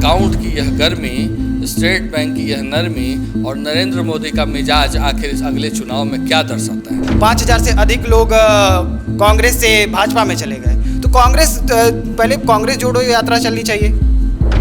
Account की यह गर्मी, स्टेट बैंक की यह नरमी और नरेंद्र मोदी का मिजाज आखिर इस अगले चुनाव में क्या दर्शाता है। 5,000 से अधिक लोग कांग्रेस से भाजपा में चले गए, तो पहले कांग्रेस जोड़ो यात्रा चलनी चाहिए।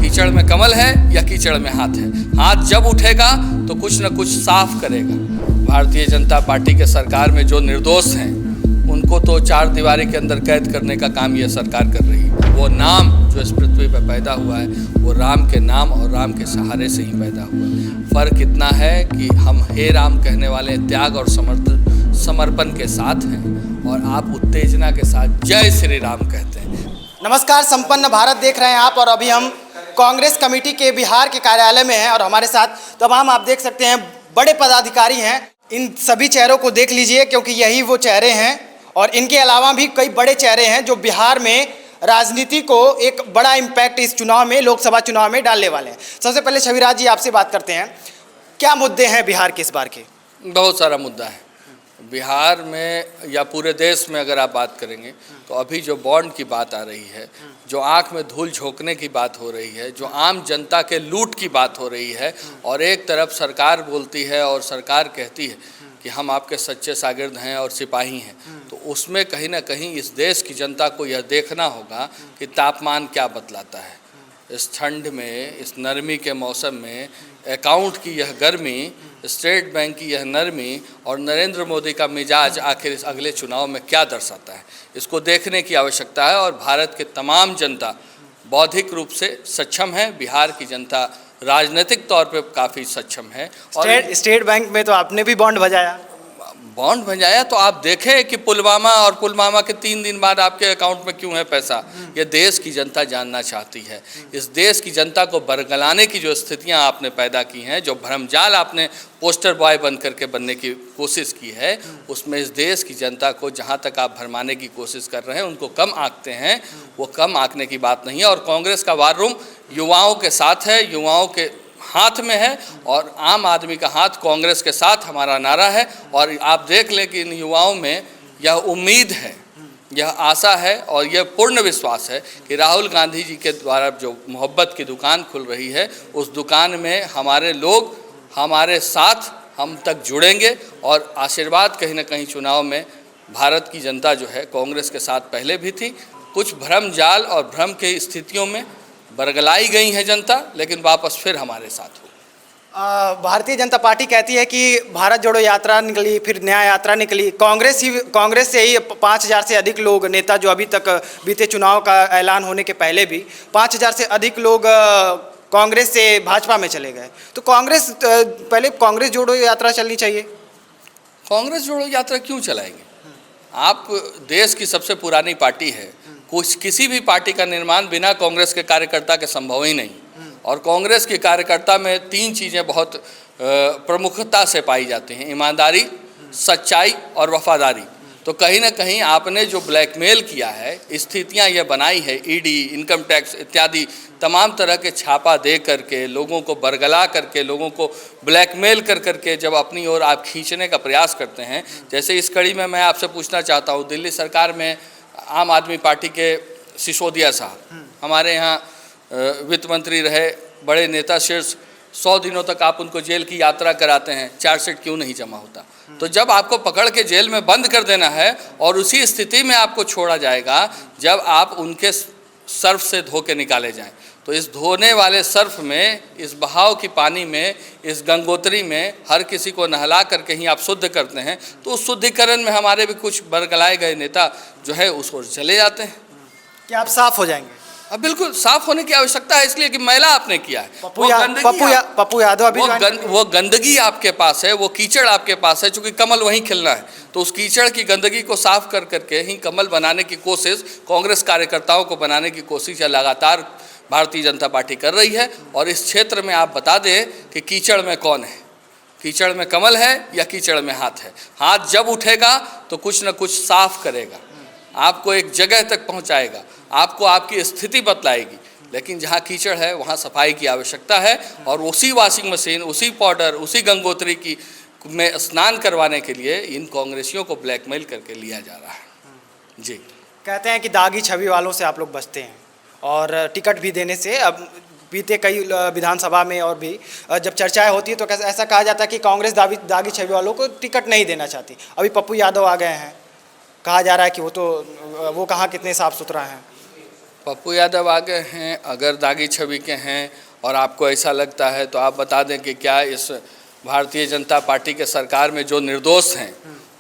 कीचड़ में कमल है या कीचड़ में हाथ है? हाथ जब उठेगा तो कुछ न कुछ साफ करेगा। भारतीय जनता पार्टी के सरकार में जो निर्दोष हैं उनको तो चार दीवारी के अंदर कैद करने का काम यह सरकार कर रही है। वो नाम जो इस पृथ्वी पर पैदा हुआ है वो राम के नाम और राम के सहारे से ही पैदा हुआ है। फ़र्क इतना है कि हम हे राम कहने वाले त्याग और समर्पण के साथ हैं और आप उत्तेजना के साथ जय श्री राम कहते हैं। नमस्कार, संपन्न भारत देख रहे हैं आप, और अभी हम कांग्रेस कमेटी के बिहार के कार्यालय में हैं और हमारे साथ तमाम आप देख सकते हैं बड़े पदाधिकारी हैं। इन सभी चेहरों को देख लीजिए क्योंकि यही वो चेहरे हैं, और इनके अलावा भी कई बड़े चेहरे हैं जो बिहार में राजनीति को एक बड़ा इम्पैक्ट इस चुनाव में, लोकसभा चुनाव में डालने वाले हैं। सबसे पहले छविराज जी आपसे बात करते हैं, क्या मुद्दे हैं बिहार के इस बार के? बहुत सारा मुद्दा है बिहार में या पूरे देश में। अगर आप बात करेंगे तो अभी जो बॉन्ड की बात आ रही है, जो आंख में धूल झोंकने की बात हो रही है, जो आम जनता के लूट की बात हो रही है, और एक तरफ सरकार बोलती है और सरकार कहती है कि हम आपके सच्चे शागिर्द हैं और सिपाही हैं, तो उसमें कहीं ना कहीं इस देश की जनता को यह देखना होगा कि तापमान क्या बतलाता है। इस ठंड में, इस नरमी के मौसम में अकाउंट की यह गर्मी, स्टेट बैंक की यह नरमी और नरेंद्र मोदी का मिजाज आखिर इस अगले चुनाव में क्या दर्शाता है, इसको देखने की आवश्यकता है। और भारत के तमाम जनता बौद्धिक रूप से सक्षम है, बिहार की जनता राजनीतिक तौर पे काफ़ी सक्षम है। और स्टेट बैंक में तो आपने भी बॉन्ड भजाया, तो आप देखें कि पुलवामा के 3 दिन बाद आपके अकाउंट में क्यों है पैसा। ये देश की जनता जानना चाहती है। इस देश की जनता को बरगलाने की जो स्थितियां आपने पैदा की हैं, जो भ्रमजाल आपने पोस्टर बॉय बन करके बनने की कोशिश की है, उसमें इस देश की जनता को जहां तक आप भरमाने की कोशिश कर रहे हैं उनको कम आंकते हैं। वो कम आंकने की बात नहीं है। और कांग्रेस का वार रूम युवाओं के साथ है, युवाओं के हाथ में है, और आम आदमी का हाथ कांग्रेस के साथ हमारा नारा है। और आप देख लें कि इन युवाओं में यह उम्मीद है, यह आशा है और यह पूर्ण विश्वास है कि राहुल गांधी जी के द्वारा जो मोहब्बत की दुकान खुल रही है, उस दुकान में हमारे लोग हमारे साथ हम तक जुड़ेंगे और आशीर्वाद कहीं ना कहीं चुनाव में भारत की जनता जो है कांग्रेस के साथ पहले भी थी। कुछ भ्रम जाल और भ्रम की स्थितियों में बरगलाई गई है जनता, लेकिन वापस फिर हमारे साथ हो। भारतीय जनता पार्टी कहती है कि भारत जोड़ो यात्रा निकली, फिर न्याय यात्रा निकली, कांग्रेस से ही 5,000 से अधिक लोग, नेता जो अभी तक बीते चुनाव का ऐलान होने के पहले भी 5,000 से अधिक लोग कांग्रेस से भाजपा में चले गए, तो पहले कांग्रेस जोड़ो यात्रा चलनी चाहिए। कांग्रेस जोड़ो यात्रा क्यों चलाएंगे? आप देश की सबसे पुरानी पार्टी है। किसी भी पार्टी का निर्माण बिना कांग्रेस के कार्यकर्ता के संभव ही नहीं। और कांग्रेस के कार्यकर्ता में 3 चीज़ें बहुत प्रमुखता से पाई जाती हैं: ईमानदारी, सच्चाई और वफादारी। तो कहीं ना कहीं आपने जो ब्लैकमेल किया है, स्थितियां ये बनाई है, ईडी, इनकम टैक्स इत्यादि तमाम तरह के छापा दे करके, लोगों को बरगला करके, लोगों को ब्लैकमेल कर करके जब अपनी ओर आप खींचने का प्रयास करते हैं, जैसे इस कड़ी में मैं आपसे पूछना चाहता हूँ, दिल्ली सरकार में आम आदमी पार्टी के सिसोदिया साहब हमारे यहाँ वित्त मंत्री रहे, बड़े नेता शीर्ष, 100 दिनों तक आप उनको जेल की यात्रा कराते हैं, चार्जशीट क्यों नहीं जमा होता? तो जब आपको पकड़ के जेल में बंद कर देना है और उसी स्थिति में आपको छोड़ा जाएगा जब आप उनके सर्फ से धो के निकाले जाएं, तो इस धोने वाले सर्फ में, इस बहाव की पानी में, इस गंगोत्री में हर किसी को नहला करके ही आप शुद्ध करते हैं। तो उस शुद्धिकरण में हमारे भी कुछ बरगलाए गए नेता जो है उस ओर चले जाते हैं। क्या आप साफ हो जाएंगे? अब बिल्कुल साफ होने की आवश्यकता है, इसलिए कि मैला आपने किया है। पप्पू यादव अभी वो गंदगी आपके पास है, वो कीचड़ आपके पास है, चूंकि कमल वहीं खिलना है, तो उस कीचड़ की गंदगी को साफ कर करके ही कमल बनाने की कोशिश, कांग्रेस कार्यकर्ताओं को बनाने की कोशिश या लगातार भारतीय जनता पार्टी कर रही है। और इस क्षेत्र में आप बता दें कि कीचड़ में कौन है, कीचड़ में कमल है या कीचड़ में हाथ है। हाथ जब उठेगा तो कुछ न कुछ साफ करेगा, आपको एक जगह तक पहुंचाएगा, आपको आपकी स्थिति बतलाएगी। लेकिन जहाँ कीचड़ है वहाँ सफाई की आवश्यकता है, और उसी वॉशिंग मशीन, उसी पाउडर, उसी गंगोत्री की में स्नान करवाने के लिए इन कांग्रेसियों को ब्लैकमेल करके लिया जा रहा है। जी, कहते हैं कि दागी छवि वालों से आप लोग बचते हैं और टिकट भी देने से अब बीते कई विधानसभा में और भी जब चर्चाएं होती है तो ऐसा कहा जाता है कि कांग्रेस दागी छवि वालों को टिकट नहीं देना चाहती। अभी पप्पू यादव आ गए हैं, कहा जा रहा है कि वो कहाँ कितने साफ सुथरा हैं। पप्पू यादव आ गए हैं, अगर दागी छवि के हैं और आपको ऐसा लगता है तो आप बता दें कि क्या इस भारतीय जनता पार्टी के सरकार में जो निर्दोष हैं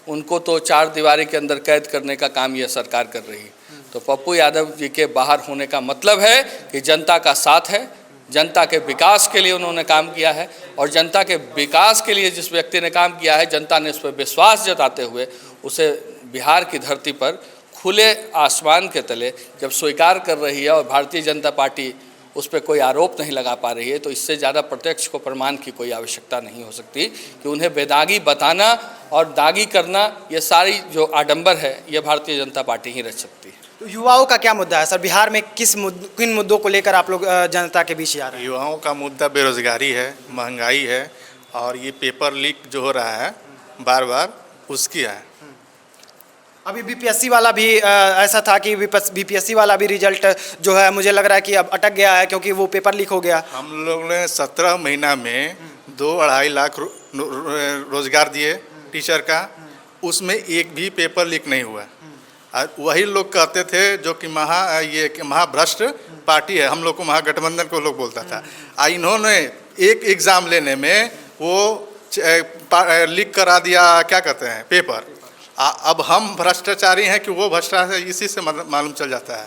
उनको तो चार दीवारी के अंदर कैद करने का काम यह सरकार कर रही है। तो पप्पू यादव जी के बाहर होने का मतलब है कि जनता का साथ है, जनता के विकास के लिए उन्होंने काम किया है और जनता के विकास के लिए जिस व्यक्ति ने काम किया है, जनता ने उस पर विश्वास जताते हुए उसे बिहार की धरती पर खुले आसमान के तले जब स्वीकार कर रही है और भारतीय जनता पार्टी उस पर कोई आरोप नहीं लगा पा रही है, तो इससे ज़्यादा प्रत्यक्ष को प्रमाण की कोई आवश्यकता नहीं हो सकती कि उन्हें बेदागी बताना और दागी करना, ये सारी जो आडंबर है ये भारतीय जनता पार्टी ही रच सकती है। तो युवाओं का क्या मुद्दा है सर? बिहार में किन मुद्दों को लेकर आप लोग जनता के बीच जा रहे हैं? युवाओं का मुद्दा बेरोजगारी है, महंगाई है और ये पेपर लीक जो हो रहा है बार बार उसकी है। अभी बीपीएससी वाला भी ऐसा था कि बीपीएससी वाला भी रिजल्ट जो है मुझे लग रहा है कि अब अटक गया है क्योंकि वो पेपर लीक हो गया। हम लोग ने 17 महीना में 2-2.5 लाख रोजगार दिए टीचर का, उसमें एक भी पेपर लीक नहीं हुआ। वही लोग कहते थे जो कि महाभ्रष्ट पार्टी है, हम लोग को महागठबंधन को लोग बोलता था। इन्होंने एक एग्ज़ाम लेने में वो लीक करा दिया, क्या कहते हैं, पेपर। अब हम भ्रष्टाचारी हैं कि वो भ्रष्टाचारी, इसी से मालूम चल जाता है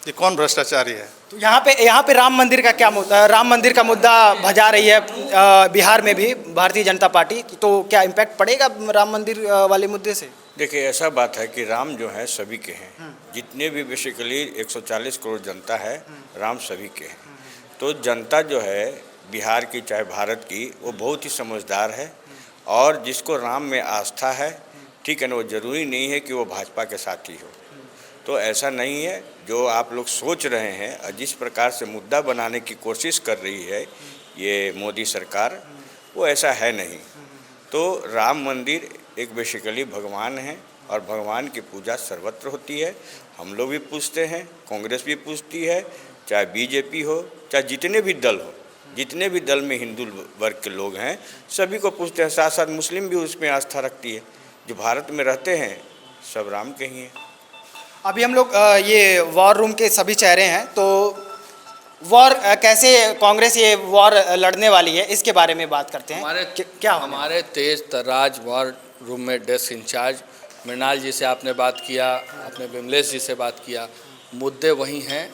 कि कौन भ्रष्टाचारी है। तो यहाँ पे राम मंदिर का क्या मुद्दा? राम मंदिर का मुद्दा भजा रही है बिहार में भी भारतीय जनता पार्टी, तो क्या इम्पैक्ट पड़ेगा राम मंदिर वाले मुद्दे से? देखिए, ऐसा बात है कि राम जो है सभी के हैं, जितने भी बेसिकली 140 करोड़ जनता है, राम सभी के हैं। तो जनता जो है बिहार की चाहे भारत की, वो बहुत ही समझदार है और जिसको राम में आस्था है, ठीक है ना, वो ज़रूरी नहीं है कि वो भाजपा के साथ ही हो। तो ऐसा नहीं है जो आप लोग सोच रहे हैं और जिस प्रकार से मुद्दा बनाने की कोशिश कर रही है ये मोदी सरकार, वो ऐसा है नहीं। तो राम मंदिर एक बेसिकली भगवान है और भगवान की पूजा सर्वत्र होती है। हम लोग भी पूछते हैं, कांग्रेस भी पूछती है, चाहे बीजेपी हो, चाहे जितने भी दल हो, जितने भी दल में हिंदू वर्ग के लोग हैं सभी को पूछते हैं। साथ साथ मुस्लिम भी उसमें आस्था रखती है। जो भारत में रहते हैं सब राम के ही हैं। अभी हम लोग ये वॉर रूम के सभी चेहरे हैं, तो वॉर कैसे कांग्रेस ये वॉर लड़ने वाली है इसके बारे में बात करते हैं। हमारे तेज तर्राज वॉर रूम में डेस्क इंचार्ज मृणाल जी से आपने बात किया, आपने विमलेश जी से बात किया, मुद्दे वही हैं।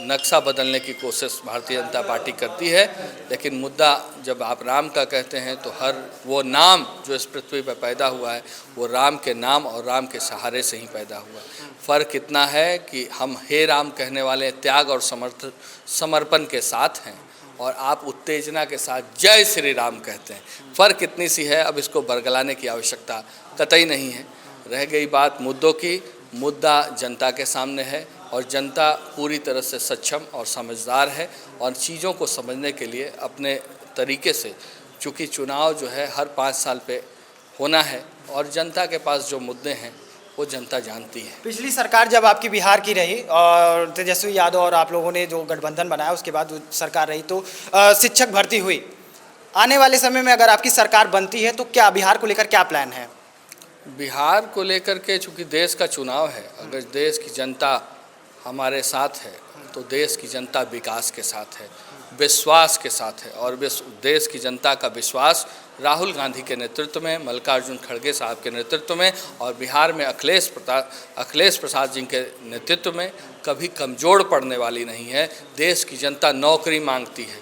नक्शा बदलने की कोशिश भारतीय जनता पार्टी करती है, लेकिन मुद्दा जब आप राम का कहते हैं तो हर वो नाम जो इस पृथ्वी पर पैदा हुआ है वो राम के नाम और राम के सहारे से ही पैदा हुआ। फ़र्क इतना है कि हम हे राम कहने वाले त्याग और समर्पण के साथ हैं और आप उत्तेजना के साथ जय श्री राम कहते हैं। फ़र्क इतनी सी है, अब इसको बरगलाने की आवश्यकता कतई नहीं है। रह गई बात मुद्दों की, मुद्दा जनता के सामने है और जनता पूरी तरह से सक्षम और समझदार है और चीज़ों को समझने के लिए अपने तरीके से, चूँकि चुनाव जो है हर 5 साल पे होना है और जनता के पास जो मुद्दे हैं वो जनता जानती है। पिछली सरकार जब आपकी बिहार की रही और तेजस्वी यादव और आप लोगों ने जो गठबंधन बनाया उसके बाद सरकार रही, तो शिक्षक भर्ती हुई। आने वाले समय में अगर आपकी सरकार बनती है तो क्या बिहार को लेकर क्या प्लान है? बिहार को लेकर के चूँकि देश का चुनाव है, अगर देश की जनता हमारे साथ है तो देश की जनता विकास के साथ है, विश्वास के साथ है और देश की जनता का विश्वास राहुल गांधी के नेतृत्व में, मल्लिकार्जुन खड़गे साहब के नेतृत्व में और बिहार में अखिलेश प्रसाद जी के नेतृत्व में कभी कमज़ोर पड़ने वाली नहीं है। देश की जनता नौकरी मांगती है,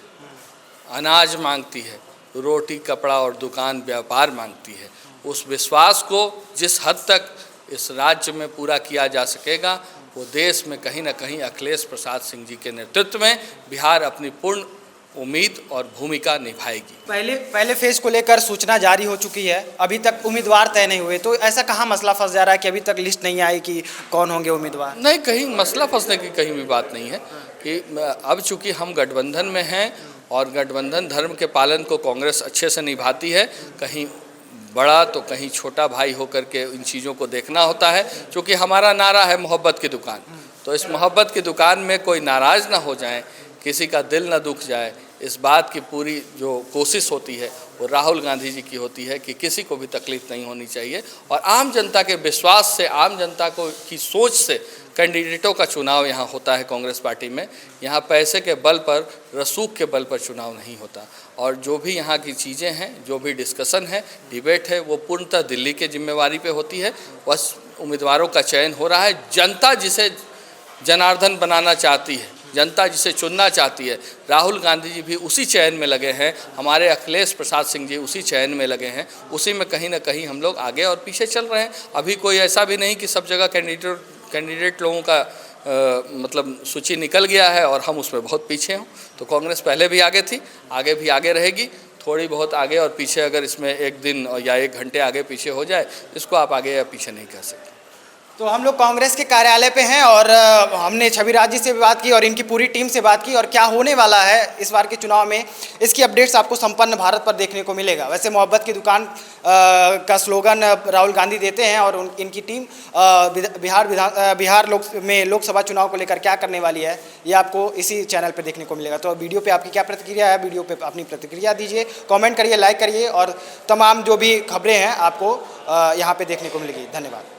अनाज मांगती है, रोटी कपड़ा और दुकान व्यापार मांगती है। उस विश्वास को जिस हद तक इस राज्य में पूरा किया जा सकेगा वो देश में कहीं ना कहीं अखिलेश प्रसाद सिंह जी के नेतृत्व में बिहार अपनी पूर्ण उम्मीद और भूमिका निभाएगी। पहले फेज को लेकर सूचना जारी हो चुकी है, अभी तक उम्मीदवार तय नहीं हुए, तो ऐसा कहाँ मसला फंस जा रहा है कि अभी तक लिस्ट नहीं आई कि कौन होंगे उम्मीदवार? नहीं, कहीं मसला फंसने की कहीं भी बात नहीं है कि अब चूँकि हम गठबंधन में हैं और गठबंधन धर्म के पालन को कांग्रेस अच्छे से निभाती है, कहीं बड़ा तो कहीं छोटा भाई होकर के इन चीज़ों को देखना होता है। क्योंकि हमारा नारा है मोहब्बत की दुकान, तो इस मोहब्बत की दुकान में कोई नाराज़ ना हो जाए किसी का दिल न दुख जाए, इस बात की पूरी जो कोशिश होती है वो राहुल गांधी जी की होती है कि किसी को भी तकलीफ नहीं होनी चाहिए। और आम जनता के विश्वास से, आम जनता को की सोच से कैंडिडेटों का चुनाव यहाँ होता है कांग्रेस पार्टी में। यहाँ पैसे के बल पर, रसूख के बल पर चुनाव नहीं होता। और जो भी यहाँ की चीज़ें हैं, जो भी डिस्कशन है, डिबेट है, वो पूर्णतः दिल्ली के जिम्मेवारी पे होती है। बस उम्मीदवारों का चयन हो रहा है। जनता जिसे जनार्दन बनाना चाहती है, जनता जिसे चुनना चाहती है, राहुल गांधी जी भी उसी चयन में लगे हैं, हमारे अखिलेश प्रसाद सिंह जी उसी चयन में लगे हैं। उसी में कहीं ना कहीं हम लोग आगे और पीछे चल रहे हैं। अभी कोई ऐसा भी नहीं कि सब जगह कैंडिडेट लोगों का मतलब सूची निकल गया है और हम उसमें बहुत पीछे हों। तो कांग्रेस पहले भी आगे थी, आगे भी आगे रहेगी। थोड़ी बहुत आगे और पीछे अगर इसमें एक दिन या 1 घंटे आगे पीछे हो जाए, इसको आप आगे या पीछे नहीं कह सकते। तो हम लोग कांग्रेस के कार्यालय पे हैं और हमने छविराज जी से भी बात की और इनकी पूरी टीम से बात की, और क्या होने वाला है इस बार के चुनाव में, इसकी अपडेट्स आपको संपन्न भारत पर देखने को मिलेगा। वैसे मोहब्बत की दुकान का स्लोगन राहुल गांधी देते हैं और इनकी टीम बिहार लोकसभा चुनाव को लेकर क्या करने वाली है, ये आपको इसी चैनल पर देखने को मिलेगा। तो वीडियो पर आपकी क्या प्रतिक्रिया है, वीडियो पर अपनी प्रतिक्रिया दीजिए, कॉमेंट करिए, लाइक करिए, और तमाम जो भी खबरें हैं आपको यहाँ पर देखने को मिलेगी। धन्यवाद।